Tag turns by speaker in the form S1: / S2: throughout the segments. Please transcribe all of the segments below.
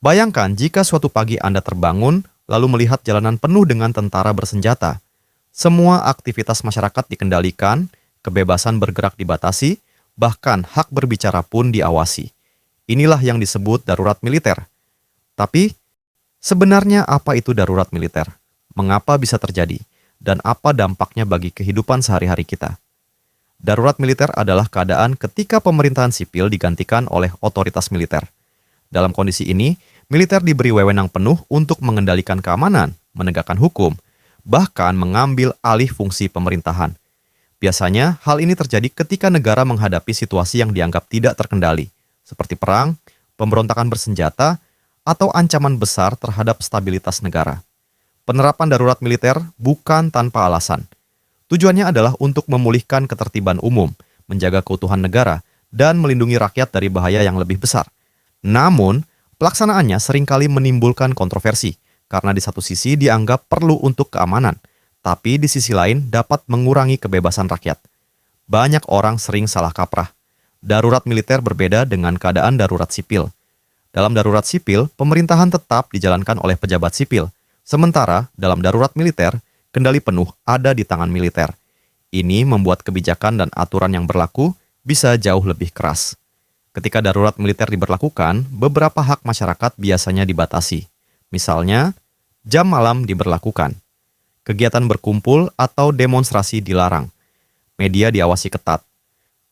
S1: Bayangkan jika suatu pagi Anda terbangun, lalu melihat jalanan penuh dengan tentara bersenjata. Semua aktivitas masyarakat dikendalikan, kebebasan bergerak dibatasi, bahkan hak berbicara pun diawasi. Inilah yang disebut darurat militer. Tapi, sebenarnya apa itu darurat militer? Mengapa bisa terjadi? Dan apa dampaknya bagi kehidupan sehari-hari kita? Darurat militer adalah keadaan ketika pemerintahan sipil digantikan oleh otoritas militer. Dalam kondisi ini, militer diberi wewenang penuh untuk mengendalikan keamanan, menegakkan hukum, bahkan mengambil alih fungsi pemerintahan. Biasanya, hal ini terjadi ketika negara menghadapi situasi yang dianggap tidak terkendali, seperti perang, pemberontakan bersenjata, atau ancaman besar terhadap stabilitas negara. Penerapan darurat militer bukan tanpa alasan. Tujuannya adalah untuk memulihkan ketertiban umum, menjaga keutuhan negara, dan melindungi rakyat dari bahaya yang lebih besar. Namun, pelaksanaannya seringkali menimbulkan kontroversi, karena di satu sisi dianggap perlu untuk keamanan, tapi di sisi lain dapat mengurangi kebebasan rakyat. Banyak orang sering salah kaprah. Darurat militer berbeda dengan keadaan darurat sipil. Dalam darurat sipil, pemerintahan tetap dijalankan oleh pejabat sipil. Sementara, dalam darurat militer, kendali penuh ada di tangan militer. Ini membuat kebijakan dan aturan yang berlaku bisa jauh lebih keras. Ketika darurat militer diberlakukan, beberapa hak masyarakat biasanya dibatasi. Misalnya, jam malam diberlakukan. Kegiatan berkumpul atau demonstrasi dilarang. Media diawasi ketat.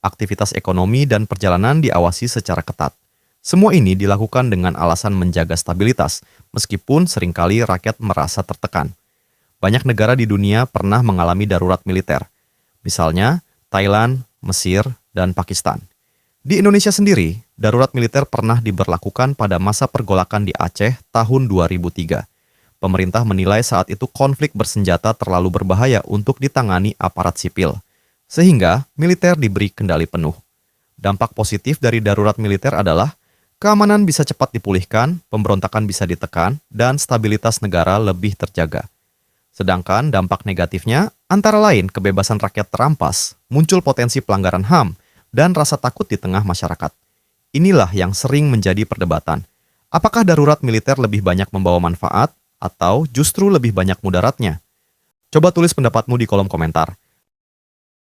S1: Aktivitas ekonomi dan perjalanan diawasi secara ketat. Semua ini dilakukan dengan alasan menjaga stabilitas, meskipun seringkali rakyat merasa tertekan. Banyak negara di dunia pernah mengalami darurat militer. Misalnya, Thailand, Mesir, dan Pakistan. Di Indonesia sendiri, darurat militer pernah diberlakukan pada masa pergolakan di Aceh tahun 2003. Pemerintah menilai saat itu konflik bersenjata terlalu berbahaya untuk ditangani aparat sipil, sehingga militer diberi kendali penuh. Dampak positif dari darurat militer adalah keamanan bisa cepat dipulihkan, pemberontakan bisa ditekan, dan stabilitas negara lebih terjaga. Sedangkan dampak negatifnya antara lain kebebasan rakyat terampas, muncul potensi pelanggaran HAM, dan rasa takut di tengah masyarakat. Inilah yang sering menjadi perdebatan. Apakah darurat militer lebih banyak membawa manfaat atau justru lebih banyak mudaratnya? Coba tulis pendapatmu di kolom komentar.